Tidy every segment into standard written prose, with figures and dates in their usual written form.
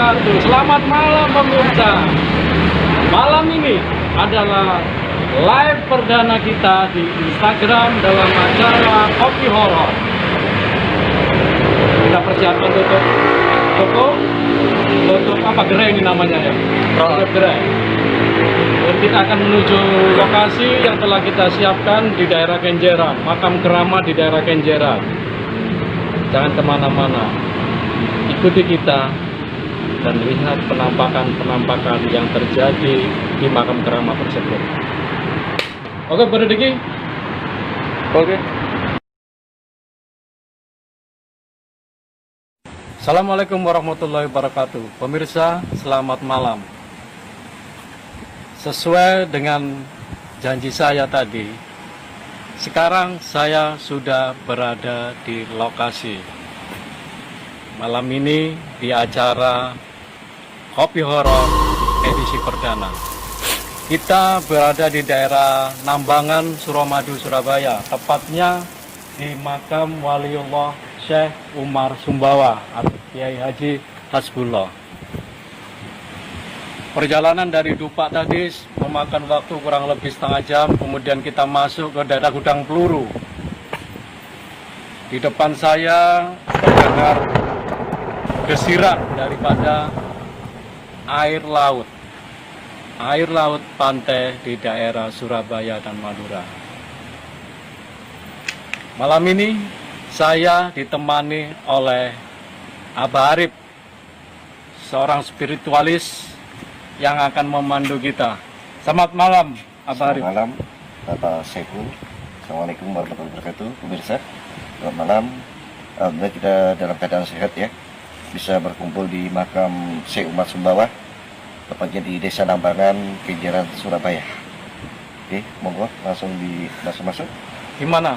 wabarakatuh. Selamat malam pemirsa. Malam ini adalah live perdana kita di Instagram dalam acara Kopi Horor. Kita persiapkan tutup apa gerai ini namanya ya? Tutup gerai. Dan kita akan menuju lokasi yang telah kita siapkan di daerah Kenjeran, makam keramat di daerah Kenjeran. Jangan kemana-mana, ikuti kita dan lihat penampakan yang terjadi di makam keramat tersebut. Oke, Bro Diki. Oke. Assalamualaikum warahmatullahi wabarakatuh. Pemirsa, selamat malam. Sesuai dengan janji saya tadi, sekarang saya sudah berada di lokasi. Malam ini di acara Kopi Horor edisi perdana. Kita berada di daerah Nambangan, Suramadu, Surabaya. Tepatnya di makam Waliullah Syekh Umar Sumbawa atau Kiai Haji Hasbullah. Perjalanan dari Dupak tadi memakan waktu kurang lebih setengah jam. Kemudian kita masuk ke daerah Gudang Peluru. Di depan saya terdengar desiran daripada air laut pantai di daerah Surabaya dan Madura. Malam ini saya ditemani oleh Abah Arif, seorang spiritualis yang akan memandu kita. Selamat malam, Abah Arif. Selamat malam, Bapak Saiful. Assalamualaikum warahmatullahi wabarakatuh, pemirsa. Selamat malam. Alhamdulillah kita dalam keadaan sehat ya. Bisa berkumpul di makam Syekh Umar Sumbawa, tepatnya di Desa Nambangan, Kenjeran, Surabaya. Oke, monggo langsung masuk. Gimana,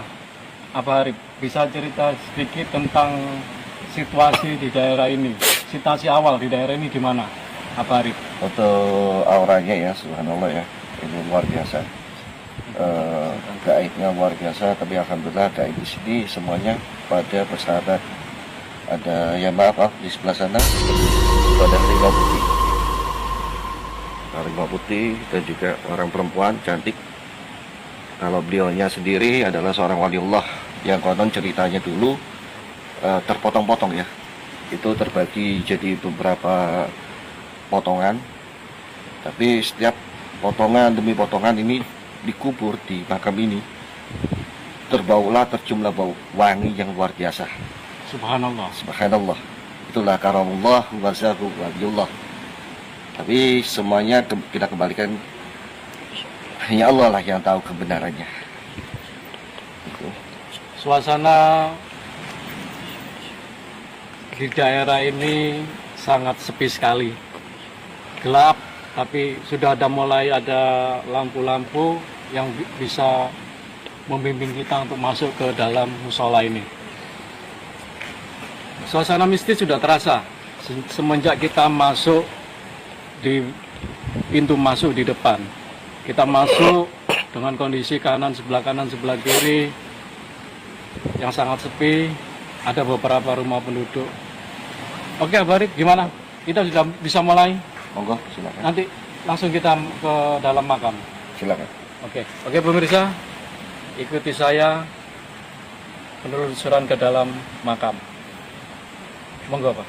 Abah Arif? Bisa cerita sedikit tentang situasi di daerah ini? Situasi awal di daerah ini gimana, Abah Arif? Untuk auranya ya, subhanallah ya, ini luar biasa. Gaibnya luar biasa, tapi alhamdulillah gaib di sini semuanya pada bersahabat. Ada yang maaf di sebelah sana ada harimau putih dan juga orang perempuan cantik. Kalau beliaunya sendiri adalah seorang waliullah yang konon ceritanya dulu terpotong-potong ya. Itu terbagi jadi beberapa potongan, tapi setiap potongan demi potongan ini dikubur di makam ini, terciumlah bau wangi yang luar biasa. Subhanallah. Subhanallah. Itulah karamullah wazahu waliullah. Tapi semuanya kita kembalikan, hanya Allah lah yang tahu kebenarannya. Suasana di daerah ini sangat sepi sekali. Gelap, tapi sudah mulai ada lampu-lampu yang bisa membimbing kita untuk masuk ke dalam musola ini. Suasana mistis sudah terasa semenjak kita masuk di pintu masuk di depan. Kita masuk dengan kondisi sebelah kanan, sebelah kiri yang sangat sepi. Ada beberapa rumah penduduk. Oke, Abah Arif, gimana? Kita sudah bisa mulai? Monggo, silakan. Nanti langsung kita ke dalam makam. Silakan. Oke, pemirsa, ikuti saya penelusuran ke dalam makam. Monggo, Pak.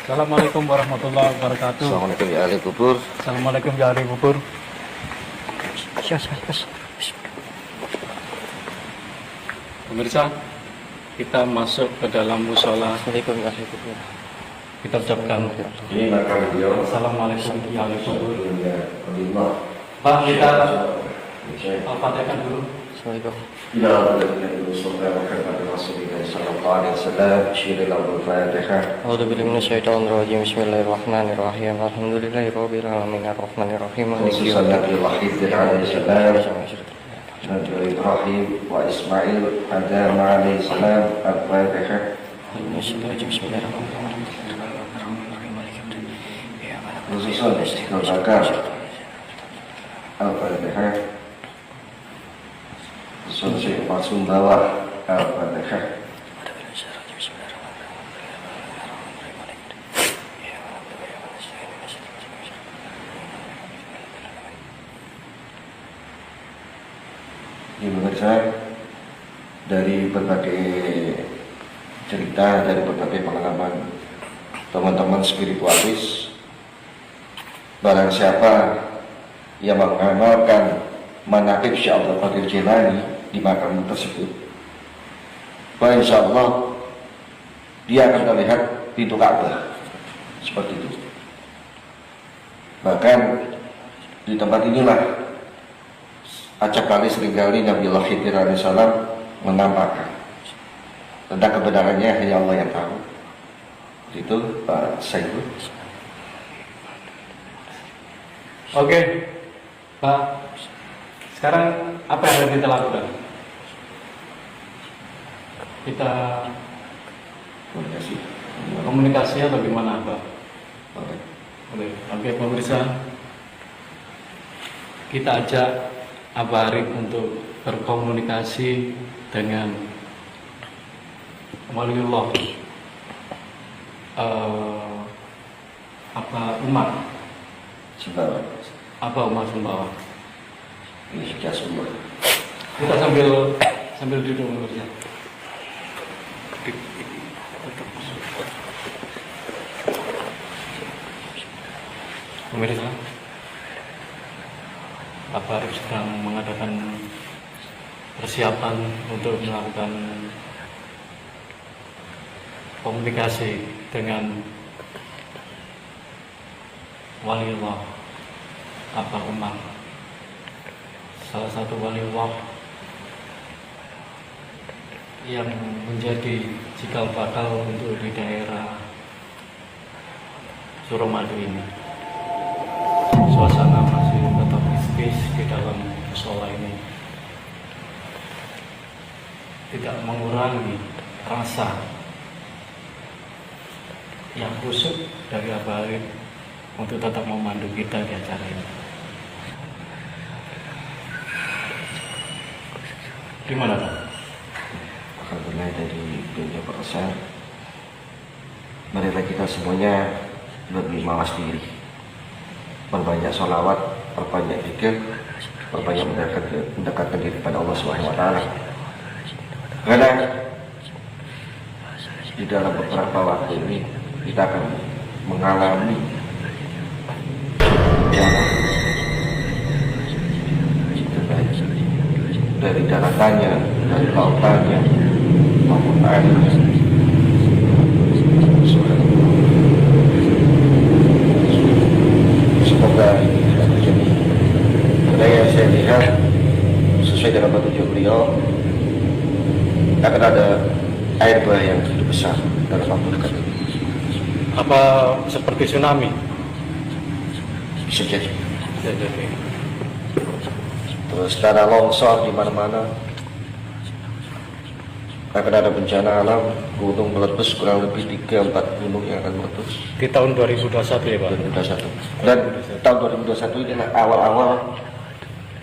Assalamualaikum warahmatullahi wabarakatuh. Assalamualaikum ya ahli kubur. Assalamualaikum ya ahli kubur. Pemirsa, kita masuk ke dalam musola. Assalamualaikum ya ahli kubur. Kita ucapkan Ini makam beliau. Assalamualaikum ya ahli kubur. Pak, kita Al-Fatihah dulu. Assalamualaikum. Ya Rabbi, sallallahu alaihi wasallam, sallallahu alaihi wasallam, syiril al-Fatihah. A'udzu billahi minasyaitonir rajim. Bismillahirrahmanirrahim. Alhamdulillahirabbil alamin arrahmanir rahim maliki yaumiddin. Nabi Ibrahim wa Ismail Adam alaihi salam. Al-Fatihah. Bismillahirrahmanirrahim. Khususan Istiqlal Al-Fatihah. Syekh Umar Sumbawa. Al-Fatihah. Jadi pemirsa, dari berbagai cerita, dari berbagai pengalaman teman-teman spiritualis, barang siapa yang mengamalkan manaqib Syekh Abdul Qadir Jilani di makam tersebut, bahwa insya Allah dia akan melihat pintu Ka'bah seperti itu. Bahkan di tempat inilah acap kali seringkali Nabiullah Khidir alaihissalam menampakkan. Tentang kebenarannya hanya Allah yang tahu. Itu Pak Saiful. Oke, Pak. Sekarang apa yang harus kita lakukan? Kita komunikasi atau gimana, Pak? Oke, pemirsa, kita ajak Abah Arif untuk berkomunikasi dengan waliullah umat Sumbawa. apa umat Sumbawa. Ini sudah semua. Kita sambil duduk pemirsa. Pemirsa, Abah Arif sedang mengadakan persiapan untuk melakukan komunikasi dengan waliullah Abah Umar, salah satu waliullah yang menjadi cikal bakal untuk di daerah Suramadu ini. Suasana masih tetap mistis di dalam musola ini, tidak mengurangi rasa yang khusyuk dari Abah Arif untuk tetap memandu kita di acara ini. Gimana, Pak? Akan mulai dari dunia perusahaan. Marilah kita semuanya lebih mawas diri, perbanyak sholawat, perbanyak zikir, perbanyak mendekatkan diri pada Allah Subhanahu Wa Taala. Karena di dalam beberapa waktu ini kita akan mengalami dari daratannya, dari lautannya, maupun airnya. Semoga ini tidak terjadi. Karena yang saya lihat sesuai dengan petunjuk beliau akan ada air bah yang begitu besar dalam waktu dekat ini. Apa seperti tsunami? Bisa jadi. Bisa jadi. Terus karena longsor di mana-mana, akan ada bencana alam, gunung meletus, kurang lebih 3-4 gunung yang akan meletus Di tahun 2021 ya, Pak? 2021. Dan tahun 2021 ini awal-awal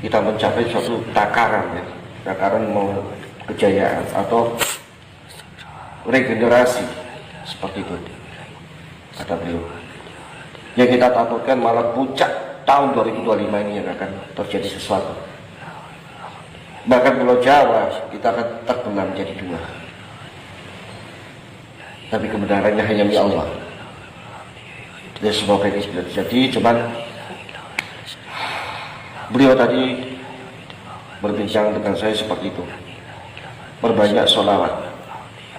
kita mencapai suatu takaran ya, takaran mau kejayaan atau regenerasi seperti itu kata beliau. Yang kita takutkan malah puncak tahun 2025 ini yang akan terjadi sesuatu. Bahkan Pulau Jawa kita akan terbelah menjadi dua. Tapi kebenarannya hanya milik Allah. Ya semoga ini tidak terjadi. Cuman beliau tadi berbincang dengan saya seperti itu. Berbanyak sholawat.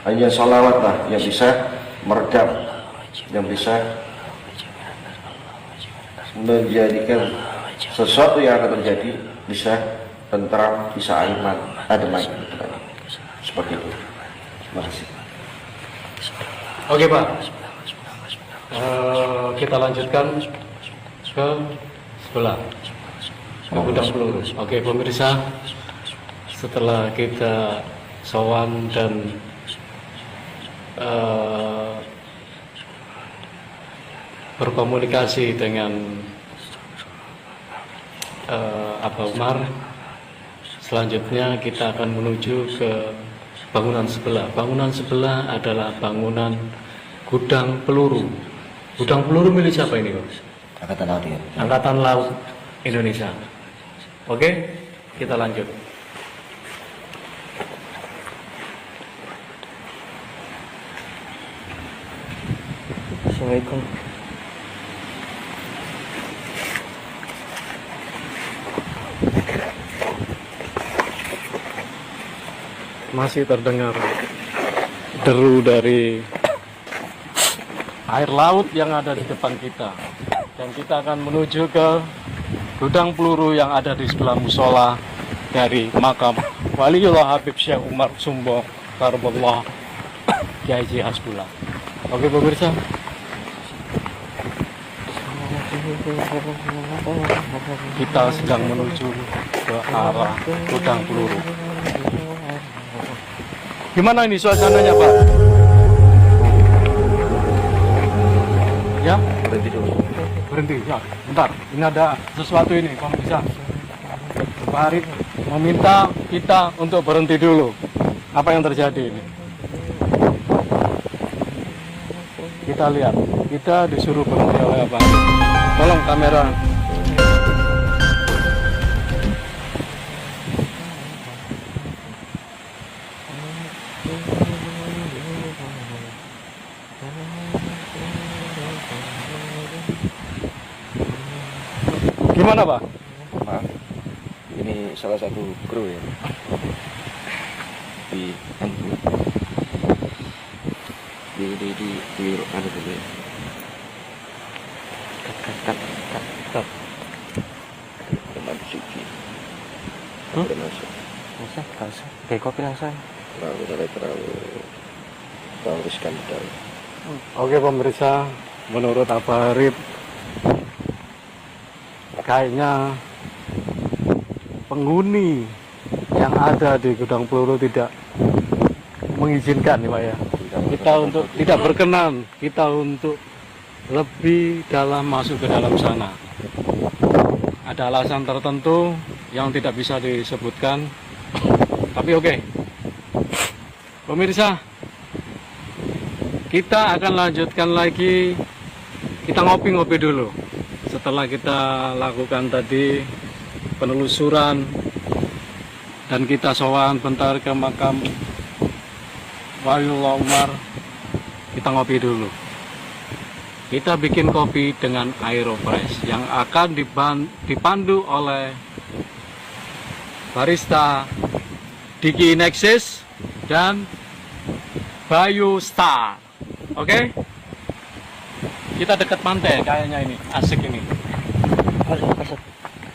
Hanya sholawatlah yang bisa meredam, yang bisa menjadikan sesuatu yang akan terjadi bisa tentram, bisa iman, ademai, seperti itu. Terima kasih. Oke, Pak. Kita lanjutkan ke sebelah gudang peluru. Oke, pemirsa, setelah kita sowan dan berkomunikasi dengan Abah Umar, selanjutnya kita akan menuju ke bangunan sebelah. Bangunan sebelah adalah bangunan gudang peluru. Gudang peluru milik siapa ini, Pak? Angkatan Laut ya. Angkatan Laut Indonesia. Oke, kita lanjut. Assalamualaikum. Masih terdengar deru dari air laut yang ada di depan kita, dan kita akan menuju ke gudang peluru yang ada di sebelah musola dari makam Waliullah Habib Syekh Umar Sumbong Karamallah Kiai Haji Hasbullah. Oke pemirsa, kita sedang menuju ke arah gudang peluru. Gimana ini suasananya, Pak? Ya, Berhenti dulu. berhenti. Ya, bentar. Ini ada sesuatu ini, pemirsa. Pak Arif meminta kita untuk berhenti dulu. Apa yang terjadi ini? Kita lihat. Kita disuruh berhenti oleh Pak Arif. Tolong kamera. Gimana, Pak? Maaf, ini salah satu kru ya di anu dulu ya. Cut. Teman suci. Hmm? Udah masuk. Bisa, kasih. Kayak kopi langsung. Terlalu riskan betul. Oke pemirsa, menurut Abah Arif kayaknya penghuni yang ada di gudang peluru tidak mengizinkan nih Pak ya. Kita untuk tidak berkenan, kita untuk lebih dalam masuk ke dalam sana. Ada alasan tertentu yang tidak bisa disebutkan. Tapi oke. Pemirsa, kita akan lanjutkan lagi. Kita ngopi-ngopi dulu. Setelah kita lakukan tadi penelusuran dan kita sowan bentar ke makam Waliullah Umar, kita ngopi dulu. Kita bikin kopi dengan Aeropress yang akan dipandu oleh barista Diki Nexus dan Bayu Star. Oke? Kita dekat pantai kayaknya ini, asik ini.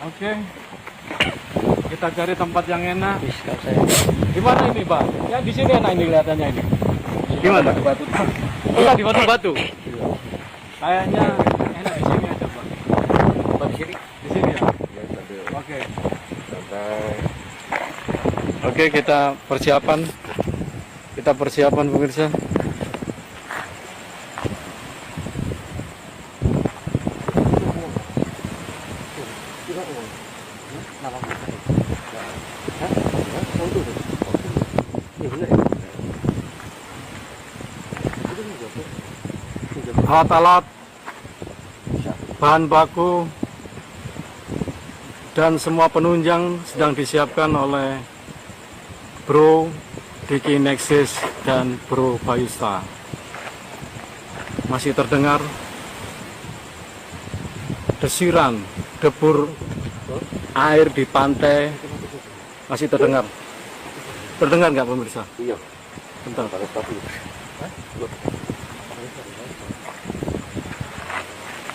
Oke. Kita cari tempat yang enak. Bisa saya. Gimana ini, Pak? Ya di sini enak ini kelihatannya ini. Gimana? Batu. Kita di batu-batu. Kayaknya enak di sini aja, Pak. Di sini. Di sini ya. Ya, sambil Oke. santai. Oke, kita persiapan. Kita persiapan pemirsa. Alat-alat, bahan baku, dan semua penunjang sedang disiapkan oleh Bro Diki Nexus dan Bro Bayusta. Masih terdengar desiran debur air di pantai, masih terdengar. Terdengar nggak pemirsa? Iya. Bentar.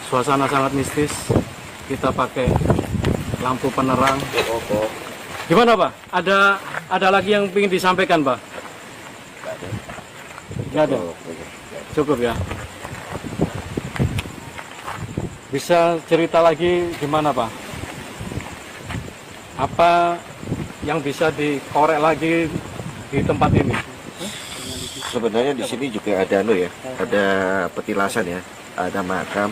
Suasana sangat mistis. Kita pakai lampu penerang. Gimana Pak? Ada lagi yang ingin disampaikan Pak? Nggak ada. Cukup ya. Bisa cerita lagi gimana Pak? Apa yang bisa dikorek lagi di tempat ini? Sebenarnya di sini juga ada ada petilasan ya, ada makam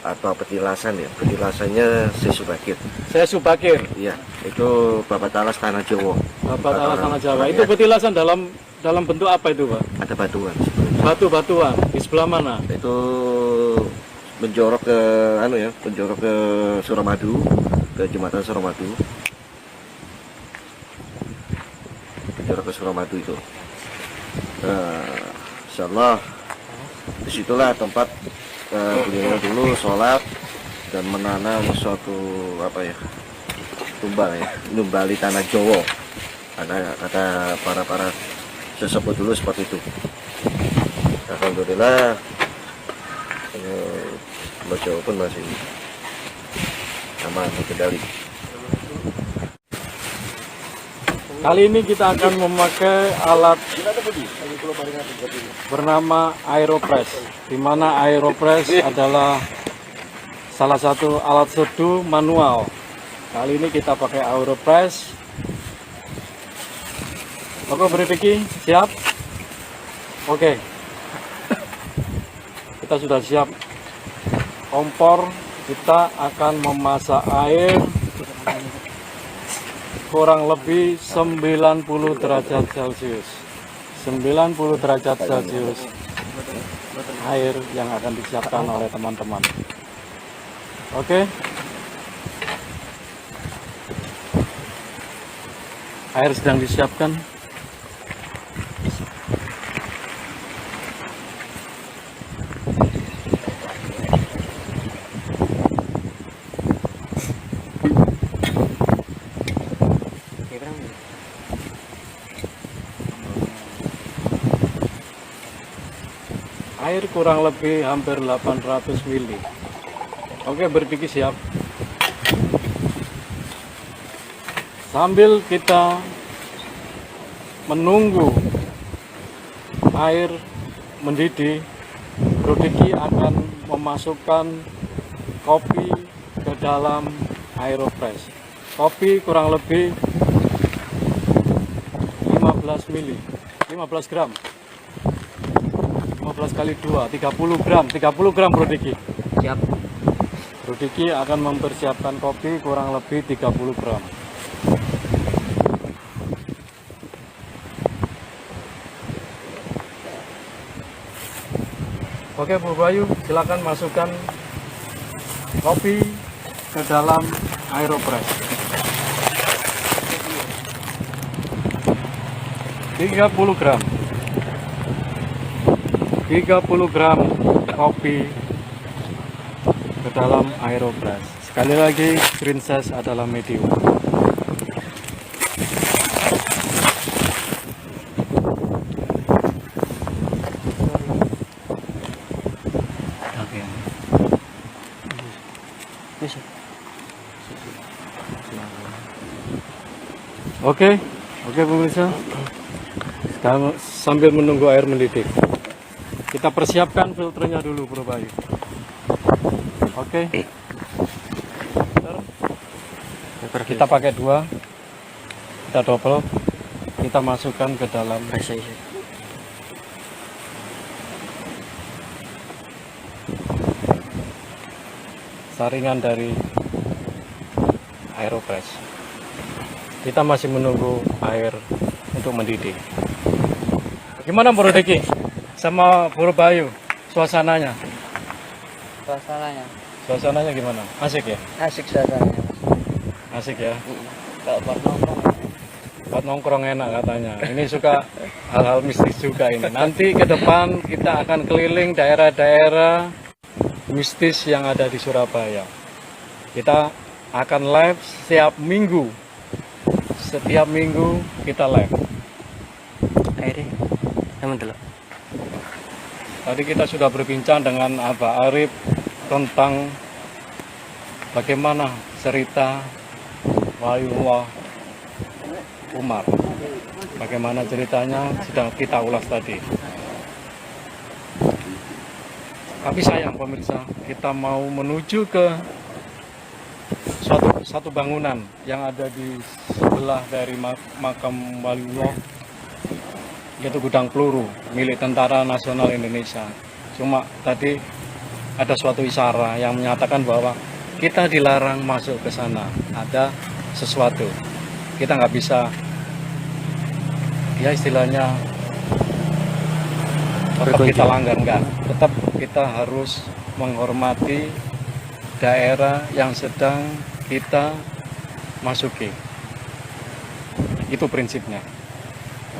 atau petilasan ya. Petilasannya Sesubakir. Saya Subakir, Iya, itu Bapak Talas Tanah Jawa. Bapak Talas Tanah Jawa. Ya, Itu petilasan dalam bentuk apa itu Pak? ada batuan. Batu-batuan di sebelah mana? Itu menjorok ke menjorok ke Suramadu, ke jembatan Suramadu. Menjorok ke Suramadu itu. Insyaallah Disitulah tempat beliau dulu sholat dan menanam suatu numbali tanah Jawa. Kata para sesepuh dulu seperti itu. Alhamdulillah, Mbak Jawa pun masih aman terkendali. Kali ini kita akan memakai alat bernama Aeropress, di mana Aeropress adalah salah satu alat seduh manual. Kali ini kita pakai Aeropress. Oke, Bridiki, siap? Oke. Kita sudah siap. Kompor, kita akan memasak air kurang lebih 90 derajat Celcius. 90 derajat Celcius air yang akan disiapkan oleh teman-teman. Oke. Air sedang disiapkan. Air kurang lebih hampir 800 ml. Oke, Bridiki siap. Sambil kita menunggu air mendidih, Bridiki akan memasukkan kopi ke dalam Aeropress. Kopi kurang lebih 15 ml, 15 gram. 15 kali 2, 30 gram, 30 gram Bridiki. Siap. Bridiki akan mempersiapkan kopi kurang lebih 30 gram. Oke, Bu Bayu, silakan masukkan kopi ke dalam Aeropress. 30 gram. 30 gram kopi ke dalam Aeropress. Sekali lagi, green size adalah medium. Oke, pemirsa. Sekarang sambil menunggu air mendidih, kita persiapkan filternya dulu, Bro Bayu. Oke. Kita pakai 2. Kita double. Kita masukkan ke dalam saringan dari Aeropress. Kita masih menunggu air untuk mendidih. Gimana, Bro Deki? Sama Bro Bayu, suasananya? Suasananya gimana? Asik ya? Asik suasananya. Asik ya? Kalau buat nongkrong. Buat nongkrong enak katanya. Ini suka hal-hal mistis juga ini. Nanti ke depan kita akan keliling daerah-daerah mistis yang ada di Surabaya. Kita akan live setiap minggu. Setiap minggu kita live. Akhirnya, teman dulu. Tadi kita sudah berbincang dengan Abah Arif tentang bagaimana cerita Waliullah Umar. Bagaimana ceritanya sudah kita ulas tadi. Tapi sayang pemirsa, kita mau menuju ke satu bangunan yang ada di sebelah dari makam Waliullah, yaitu gudang peluru milik Tentara Nasional Indonesia. Cuma tadi ada suatu isyarat yang menyatakan bahwa kita dilarang masuk ke sana. Ada sesuatu, kita nggak bisa, ya istilahnya tetap kita langgar, enggak. Tetap kita harus menghormati daerah yang sedang kita masuki. Itu prinsipnya.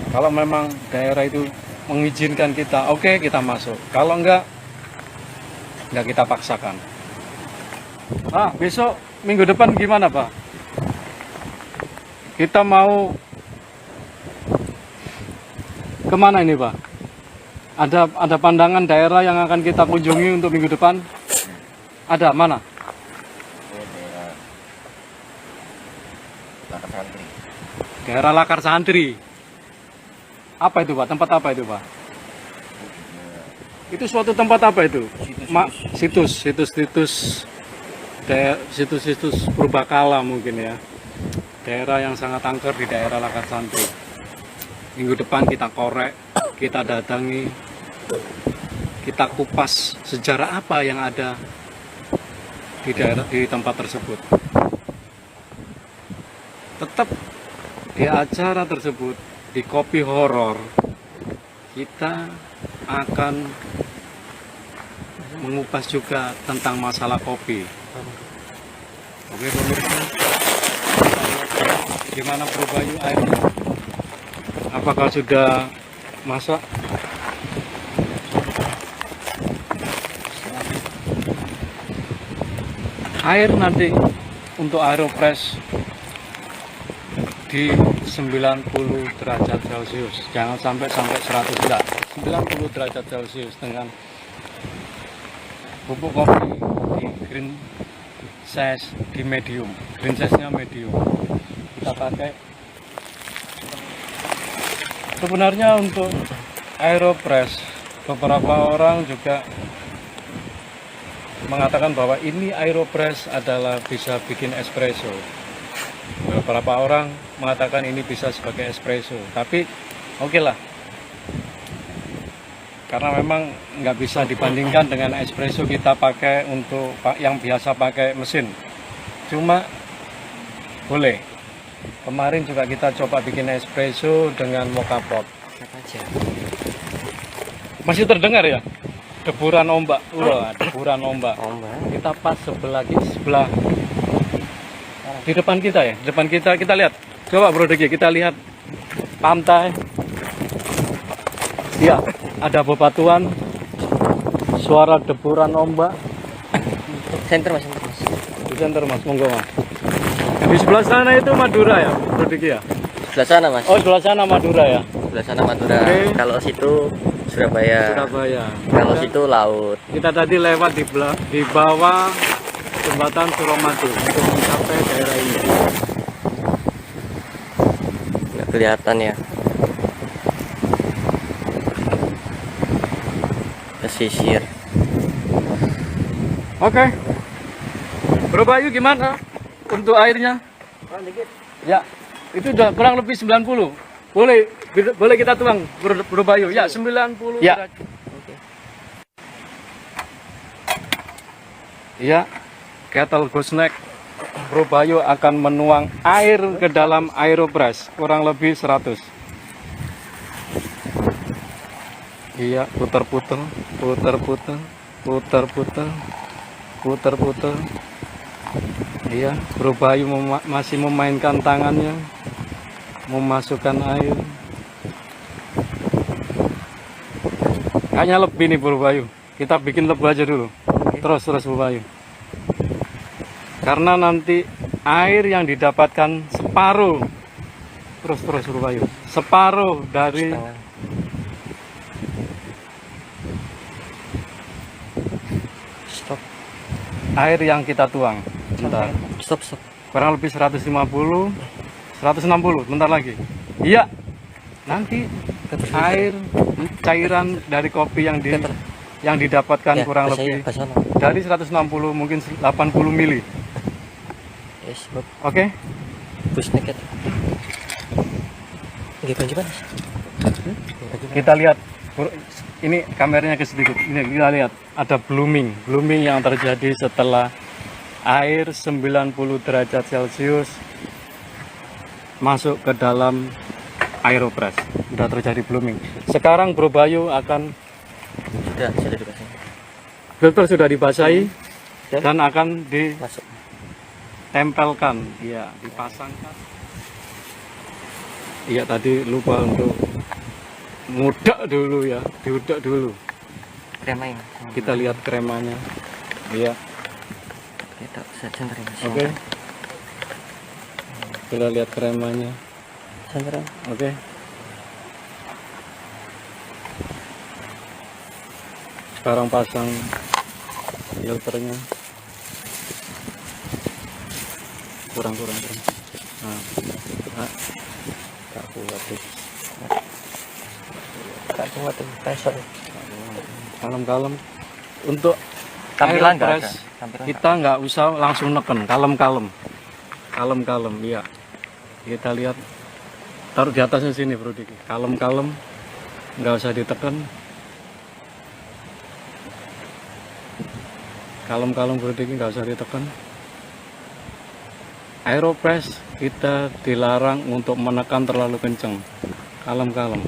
Kalau memang daerah itu mengizinkan kita, oke, kita masuk. Kalau enggak, nggak kita paksakan. Besok minggu depan gimana Pak? Kita mau kemana ini Pak? Ada pandangan daerah yang akan kita kunjungi untuk minggu depan? Ada, mana? Lakar Santri. Daerah Lakar Santri. Apa itu Pak? Tempat apa itu Pak? Itu suatu tempat apa itu? Situs purbakala mungkin ya. Daerah yang sangat angker di daerah Lakar Santri. Minggu depan kita korek, kita datangi, kita kupas sejarah apa yang ada di tempat tersebut. Tetap di acara tersebut, di Kopi Horor, kita akan mengupas juga tentang masalah kopi. Oke pemirsa, gimana Probayu airnya? Apakah sudah masak? Air nanti untuk Aeropress di 90 derajat Celcius, jangan sampai 100 enggak, 90 derajat Celcius dengan bubuk kopi di green size di medium, green size nya medium. Kita pakai sebenarnya untuk Aeropress, beberapa orang juga mengatakan bahwa ini Aeropress adalah bisa bikin espresso. Beberapa orang mengatakan ini bisa sebagai espresso, tapi oke lah, karena memang nggak bisa dibandingkan dengan espresso kita pakai untuk yang biasa pakai mesin. Cuma boleh. Kemarin juga kita coba bikin espresso dengan mocha pot. Masih terdengar ya? Deburan ombak. Wah, deburan ombak. Kita pas sebelah di depan kita ya. Di depan kita lihat. Coba Bro Deki, kita lihat pantai. Ya, ada bebatuan. Suara deburan ombak. Center mas. Di center Mas, monggo Mas. Di sebelah sana itu Madura ya, Bro Deki ya? Sebelah sana mas. Oh, sebelah sana Madura ya. Sebelah sana Madura. Oke. Kalau situ Surabaya. Kalau situ laut. Kita tadi lewat di bawah jembatan Suramadu untuk mencapai daerah ini. Nggak kelihatan ya. Pesisir. Oke. Bro Bayu gimana untuk airnya? Ya, itu udah kurang lebih 90. Boleh kita tuang Bro Bayu. Ya, 90 Ya. derajat. Iya, kettle gosnek Bro Bayu akan menuang air ke dalam Aeropress kurang lebih 100. Iya, putar-putar. Iya, Bro Bayu masih memainkan tangannya, memasukkan air. Kayaknya lebih nih Bro Bayu. Kita bikin lebih aja dulu. Terus Bro Bayu. Karena nanti air yang didapatkan separuh. Terus Bro Bayu. Separuh dari Stop. air yang kita tuang. Bentar. Stop. Kurang lebih 150, 160, bentar lagi. Iya. Nanti air cairan dari kopi yang didapatkan Ya, kurang bahasanya, lebih bahasa apa? dari 160 mungkin 80 mili. Yes, Bob. Oke? Bus naked. Nggih banjir panas. Kita lihat ini kameranya ke sedikit. Ini kita lihat ada blooming yang terjadi setelah air 90 derajat Celcius masuk ke dalam Aeropress. Sudah terjadi blooming. Sekarang Bro Bayu akan Sudah dikasih. filter sudah dibasahi Dan dan akan masuk. ditempelkan, ya, dipasangkan. Iya, tadi lupa untuk ngudak dulu ya, diudak dulu. Kremanya. Kita lihat kremanya. Iya. Kita bisa cenderung. Oke. Kita lihat kremanya. Cenderung. Oke. Sekarang pasang filternya. Kurang. Nah. Tak kuat tuh. Tak kuat tuh pressure. Kalem-kalem. Untuk Tampilan nggak Aeropress, ada. Tampilan kita nggak usah langsung neken, kalem-kalem, ya. Kita lihat, taruh di atasnya sini, Bro Diki. Kalem-kalem, nggak usah ditekan. Kalem-kalem, Bro Diki, nggak usah ditekan. Aeropress kita dilarang untuk menekan terlalu kenceng. Kalem-kalem.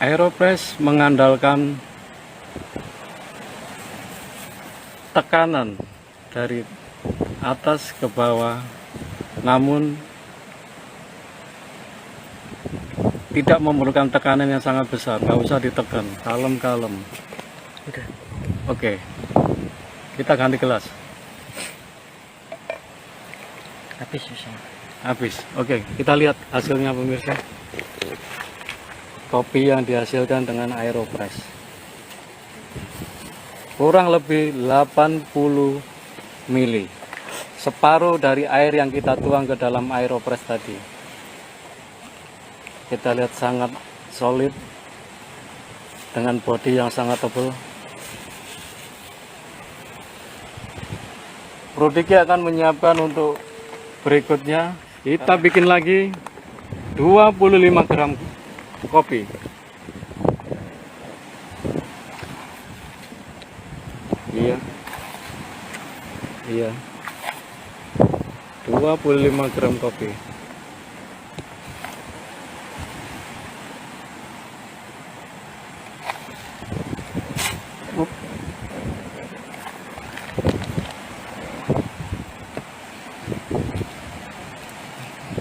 Aeropress mengandalkan tekanan dari atas ke bawah, namun tidak memerlukan tekanan yang sangat besar. Nggak usah ditekan, kalem-kalem. Udah. Oke, kita ganti gelas. Habis susah. Habis. Oke, kita lihat hasilnya pemirsa. Kopi yang dihasilkan dengan Aeropress kurang lebih 80 mili, separuh dari air yang kita tuang ke dalam Aeropress tadi. Kita lihat sangat solid dengan bodi yang sangat tebal. Bro Diki akan menyiapkan untuk berikutnya. Kita bikin lagi 25 gram kopi. Iya. 25 gram kopi.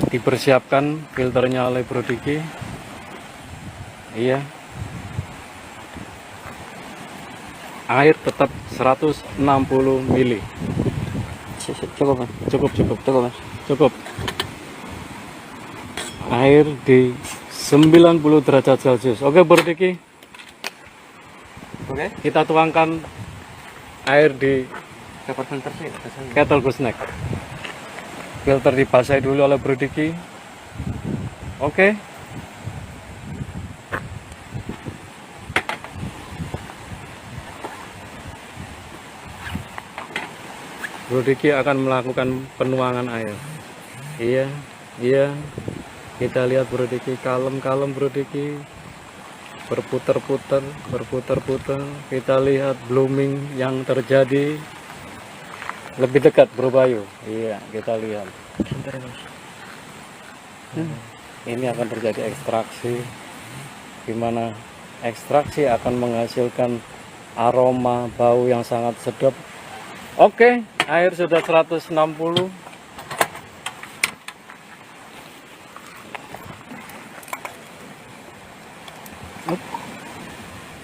Dipersiapkan filternya oleh Bro Diki. Iya. Air tetap 160 mili. Cukup, Mas. Cukup, Mas. Cukup. Air di 90 derajat Celcius. Oke, Bro Diki. Oke. Kita tuangkan air di Dapat filter sih. kettle gooseneck. Filter dibasahi dulu oleh Bro Diki. Oke. Bro Diki akan melakukan penuangan air. Iya. Kita lihat Bro Diki, kalem-kalem Bro Diki. Berputar-putar. Kita lihat blooming yang terjadi. Lebih dekat Bro Bayu. Iya, kita lihat. Ini akan terjadi ekstraksi, di mana ekstraksi akan menghasilkan aroma bau yang sangat sedap. Oke, air sudah 160.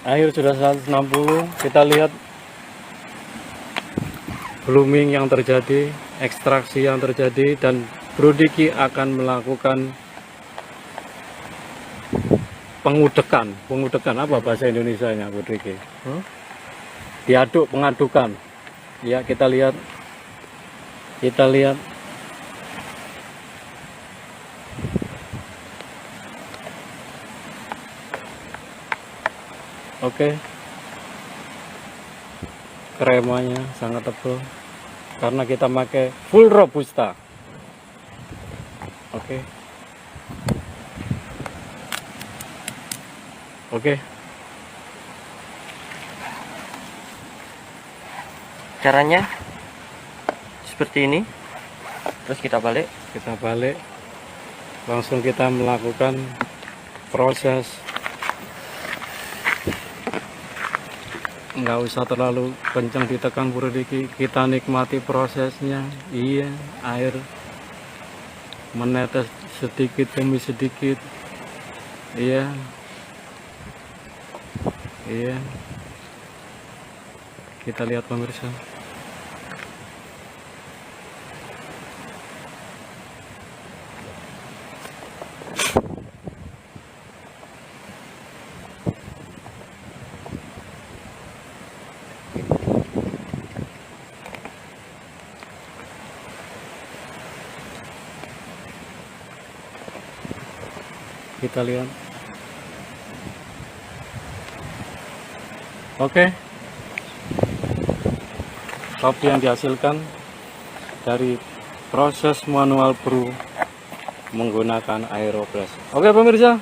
Air sudah 160. Kita lihat blooming yang terjadi, ekstraksi yang terjadi, dan Bro Diki akan melakukan pengudekan. Apa bahasa Indonesianya, Bro Diki? Diaduk, pengadukan. Ya, kita lihat. Oke. Kremanya sangat tebal karena kita pakai full robusta. Oke. Caranya seperti ini. Terus kita balik. Langsung kita melakukan proses nggak usah terlalu kencang ditekan Bro Diki, kita nikmati prosesnya. Iya, air menetes sedikit demi sedikit. Iya, iya, kita lihat pemirsa. Kita lihat. Oke. Kopi yang dihasilkan dari proses manual brew menggunakan aeropress. Oke pemirsa,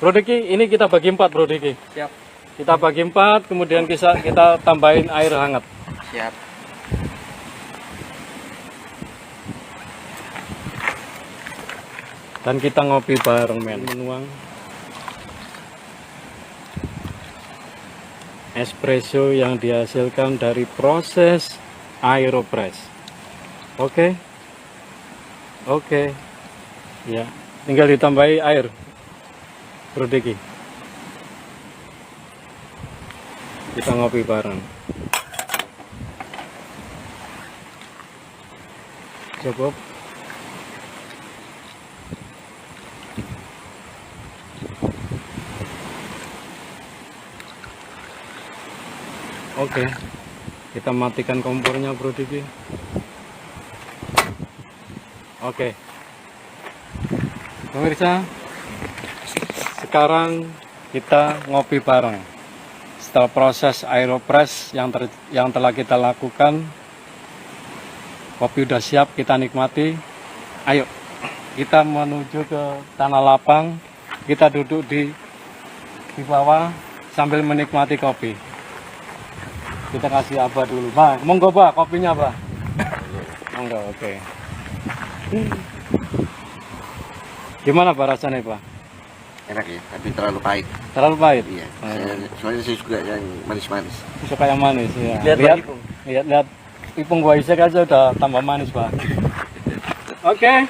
Bro Diki, ini kita bagi 4 Bro Diki. Siap. Kita bagi 4, kemudian kita tambahin air hangat. Siap. Dan kita ngopi bareng men. Menuang espresso yang dihasilkan dari proses aeropress. Oke. Oke. Ya, tinggal ditambahi air. Bro Diki. Kita ngopi bareng. Cukup. Oke, kita matikan kompornya Bro Diki. Oke, pemirsa, sekarang kita ngopi bareng. Setelah proses aeropress yang telah kita lakukan, kopi udah siap, kita nikmati. Ayo, kita menuju ke tanah lapang. Kita duduk di bawah sambil menikmati kopi. Kita kasih Abah dulu, Bah. Monggo Bah, kopinya Bah. Monggo, oke. Gimana Bah rasanya Bah? Enak ya, tapi terlalu pahit. Terlalu pahit? Iya. Soalnya saya suka yang manis-manis. Suka yang manis ya. Lihat Ipung gua isek aja udah tambah manis Bah. Oke.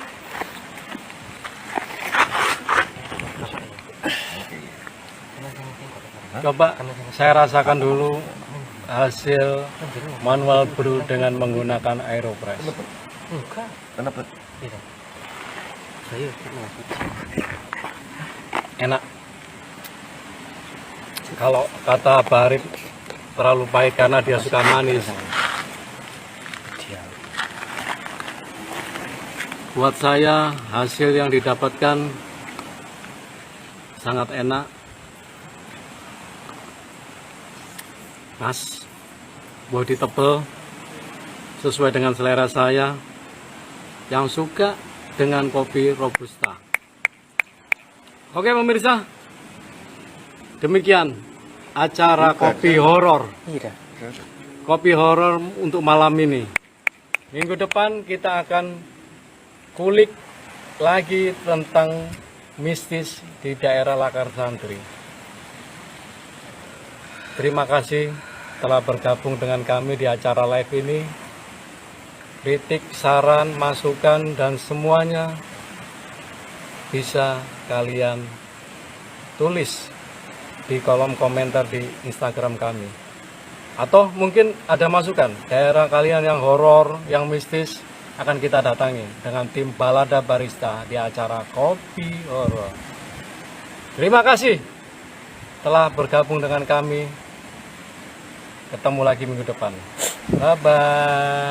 Coba saya rasakan dulu hasil manual brew dengan menggunakan aeropress. Kenapa? Enak. Kalau kata Pak Arif terlalu pahit karena dia suka manis. Buat saya hasil yang didapatkan sangat enak. Pas, body tebal, sesuai dengan selera saya yang suka dengan kopi robusta. Oke pemirsa, demikian acara kopi horor. Kopi horor untuk malam ini. Minggu depan kita akan kulik lagi tentang mistis di daerah Lakar Santri. Terima kasih telah bergabung dengan kami di acara live ini. Kritik, saran, masukan, dan semuanya bisa kalian tulis di kolom komentar di Instagram kami. Atau mungkin ada masukan, daerah kalian yang horor, yang mistis, akan kita datangi dengan tim Balada Barista di acara Kopi Horor. Terima kasih telah bergabung dengan kami. Ketemu lagi minggu depan. Bye-bye.